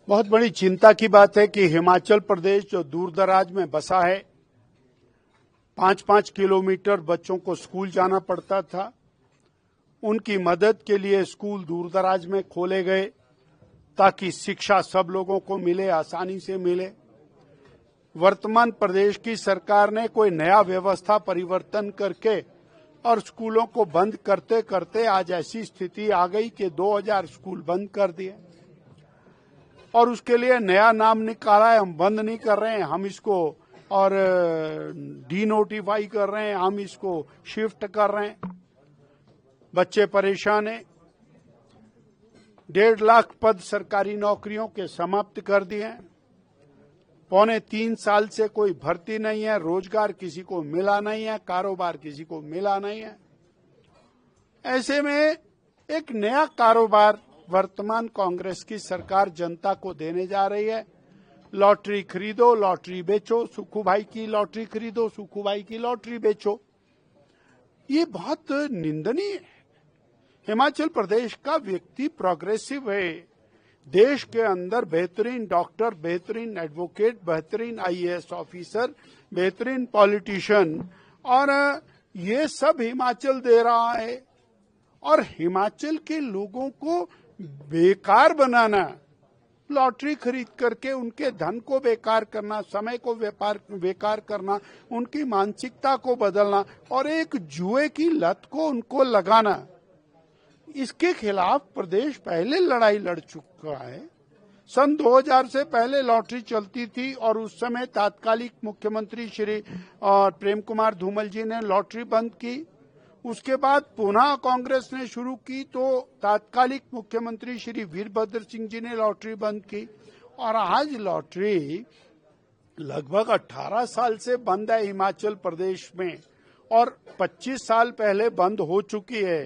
बहुत बड़ी चिंता की बात है कि हिमाचल प्रदेश जो दूर दराज में बसा है, 5-5 किलोमीटर बच्चों को स्कूल जाना पड़ता था। उनकी मदद के लिए स्कूल दूर दराज में खोले गए ताकि शिक्षा सब लोगों को मिले, आसानी से मिले। वर्तमान प्रदेश की सरकार ने कोई नया व्यवस्था परिवर्तन करके और स्कूलों को बंद करते करते आज ऐसी स्थिति आ गई कि 2000 स्कूल बंद कर दिए और उसके लिए नया नाम निकाला है। हम बंद नहीं कर रहे हैं, हम इसको और डी नोटिफाई कर रहे हैं, हम इसको शिफ्ट कर रहे हैं। बच्चे परेशान हैं। 1.5 लाख पद सरकारी नौकरियों के समाप्त कर दिए हैं। 2.25 साल से कोई भर्ती नहीं है, रोजगार किसी को मिला नहीं है, कारोबार किसी को मिला नहीं है। ऐसे में एक नया कारोबार वर्तमान कांग्रेस की सरकार जनता को देने जा रही है। लॉटरी खरीदो, लॉटरी बेचो, सुखू भाई की लॉटरी खरीदो, सुखू भाई की लॉटरी बेचो। ये बहुत निंदनीय है। हिमाचल प्रदेश का व्यक्ति प्रोग्रेसिव है। देश के अंदर बेहतरीन डॉक्टर, बेहतरीन एडवोकेट, बेहतरीन आईएएस ऑफिसर, बेहतरीन पॉलिटिशियन और ये सब हिमाचल दे रहा है। और हिमाचल के लोगों को बेकार बनाना, लॉटरी खरीद करके उनके धन को बेकार करना, समय को बेकार करना, उनकी मानसिकता को बदलना और एक जुए की लत को उनको लगाना, इसके खिलाफ प्रदेश पहले लड़ाई लड़ चुका है। सन 2000 से पहले लॉटरी चलती थी और उस समय तात्कालिक मुख्यमंत्री श्री प्रेम कुमार धूमल जी ने लॉटरी बंद की। उसके बाद पुनः कांग्रेस ने शुरू की तो तात्कालिक मुख्यमंत्री श्री वीरभद्र सिंह जी ने लॉटरी बंद की और आज लॉटरी लगभग 18 साल से बंद है हिमाचल प्रदेश में और 25 साल पहले बंद हो चुकी है।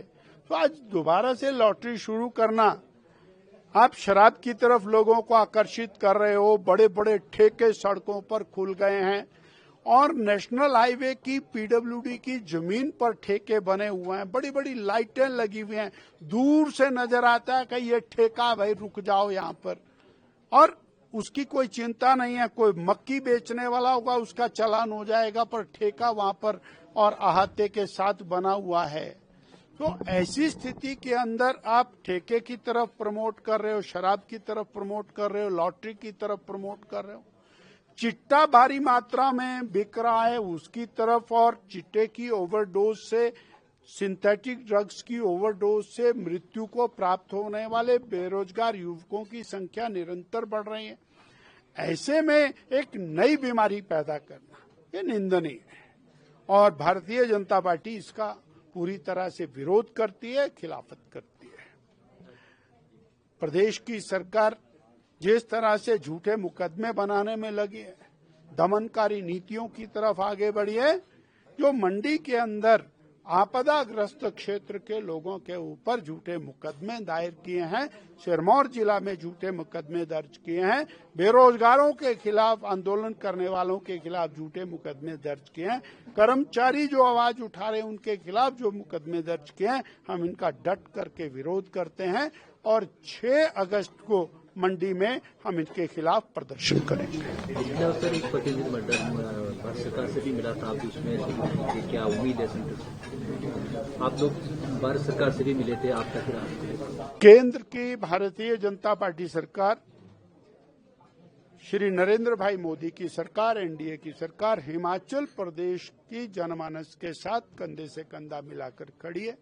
तो आज दोबारा से लॉटरी शुरू करना, आप शराब की तरफ लोगों को आकर्षित कर रहे हो। बड़े बड़े ठेके सड़कों पर खुल गए हैं और नेशनल हाईवे की पीडब्ल्यूडी की जमीन पर ठेके बने हुए हैं। बड़ी बड़ी लाइटें लगी हुई हैं, दूर से नजर आता है कि ये ठेका, भाई रुक जाओ यहाँ पर। और उसकी कोई चिंता नहीं है, कोई मक्की बेचने वाला होगा उसका चालान हो जाएगा, पर ठेका वहां पर और अहाते के साथ बना हुआ है। तो ऐसी स्थिति के अंदर आप ठेके की तरफ प्रमोट कर रहे हो, शराब की तरफ प्रमोट कर रहे हो, लॉटरी की तरफ प्रमोट कर रहे हो। चिट्टा भारी मात्रा में बिक रहा है उसकी तरफ और चिट्टे की ओवरडोज से, सिंथेटिक ड्रग्स की ओवरडोज से मृत्यु को प्राप्त होने वाले बेरोजगार युवकों की संख्या निरंतर बढ़ रही है। ऐसे में एक नई बीमारी पैदा करना ये निंदनीय है और भारतीय जनता पार्टी इसका पूरी तरह से विरोध करती है, खिलाफत करती है। प्रदेश की सरकार जिस तरह से झूठे मुकदमे बनाने में लगी है, दमनकारी नीतियों की तरफ आगे बढ़ी है, जो मंडी के अंदर आपदाग्रस्त क्षेत्र के लोगों के ऊपर झूठे मुकदमे दायर किए हैं, सिरमौर जिला में झूठे मुकदमे दर्ज किए हैं, बेरोजगारों के खिलाफ, आंदोलन करने वालों के खिलाफ झूठे मुकदमे दर्ज किए हैं, कर्मचारी जो आवाज उठा रहे हैं उनके खिलाफ जो मुकदमे दर्ज किए हैं, हम इनका डट करके विरोध करते हैं और 6 अगस्त को मंडी में हम इनके खिलाफ प्रदर्शन करेंगे। सर, एक प्रतिनिधि मंडल भारत सरकार से भी मिला था, आप उसमें क्या उम्मीद है? आप लोग भारत सरकार से भी मिले थे, आपका क्या? केंद्र की भारतीय जनता पार्टी सरकार, श्री नरेंद्र भाई मोदी की सरकार, एनडीए की सरकार हिमाचल प्रदेश की जनमानस के साथ कंधे से कंधा मिलाकर खड़ी है।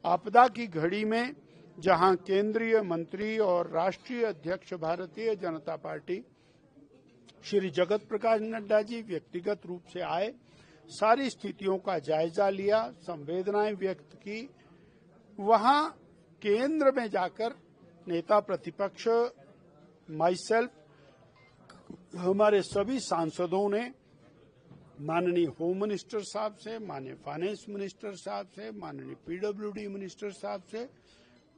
आपदा की घड़ी में जहां केंद्रीय मंत्री और राष्ट्रीय अध्यक्ष भारतीय जनता पार्टी श्री जगत प्रकाश नड्डा जी व्यक्तिगत रूप से आए, सारी स्थितियों का जायजा लिया, संवेदनाएं व्यक्त की, वहां केंद्र में जाकर नेता प्रतिपक्ष, माइसेल्फ, हमारे सभी सांसदों ने माननीय होम मिनिस्टर साहब से, माननीय फाइनेंस मिनिस्टर साहब से, माननीय पीडब्ल्यूडी मिनिस्टर साहब से,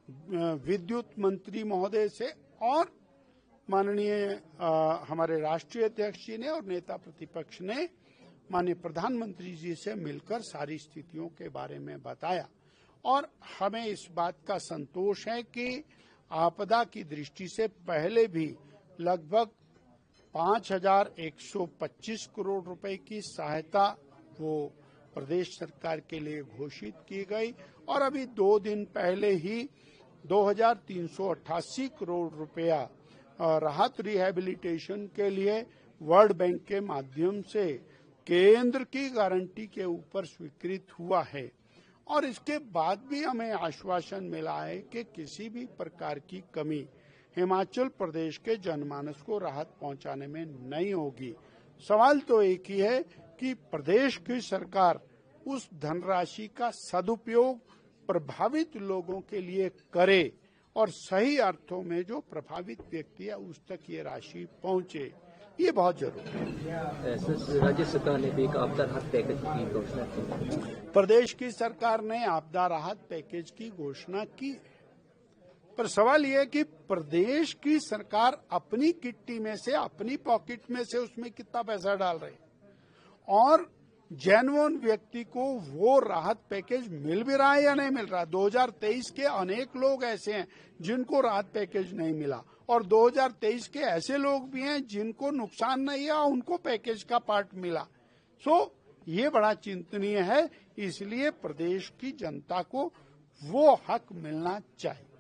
विद्युत मंत्री महोदय से और माननीय हमारे राष्ट्रीय अध्यक्ष जी ने और नेता प्रतिपक्ष ने माननीय प्रधानमंत्री जी से मिलकर सारी स्थितियों के बारे में बताया और हमें इस बात का संतोष है कि आपदा की दृष्टि से पहले भी लगभग 5,125 करोड़ रुपए की सहायता वो प्रदेश सरकार के लिए घोषित की गई और अभी 2 दिन पहले ही 2,388 करोड़ रुपया राहत रिहैबिलिटेशन के लिए वर्ल्ड बैंक के माध्यम से केंद्र की गारंटी के ऊपर स्वीकृत हुआ है। और इसके बाद भी हमें आश्वासन मिला है कि किसी भी प्रकार की कमी हिमाचल प्रदेश के जनमानस को राहत पहुंचाने में नहीं होगी। सवाल तो एक ही है कि प्रदेश की सरकार उस धनराशि का सदुपयोग प्रभावित लोगों के लिए करे और सही अर्थों में जो प्रभावित व्यक्ति है उस तक ये राशि पहुंचे, ये बहुत जरूरी है। राज्य सरकार ने भी एक आपदा राहत पैकेज की घोषणा की। प्रदेश की सरकार ने आपदा राहत पैकेज की घोषणा की, पर सवाल यह है कि प्रदेश की सरकार अपनी किट्टी में से, अपनी पॉकेट में से उसमें कितना पैसा डाल रही और जेन्युइन व्यक्ति को वो राहत पैकेज मिल भी रहा है या नहीं मिल रहा। 2023 के अनेक लोग ऐसे हैं जिनको राहत पैकेज नहीं मिला और 2023 के ऐसे लोग भी हैं जिनको नुकसान नहीं है, उनको पैकेज का पार्ट मिला। ये बड़ा चिंतनीय है, इसलिए प्रदेश की जनता को वो हक मिलना चाहिए।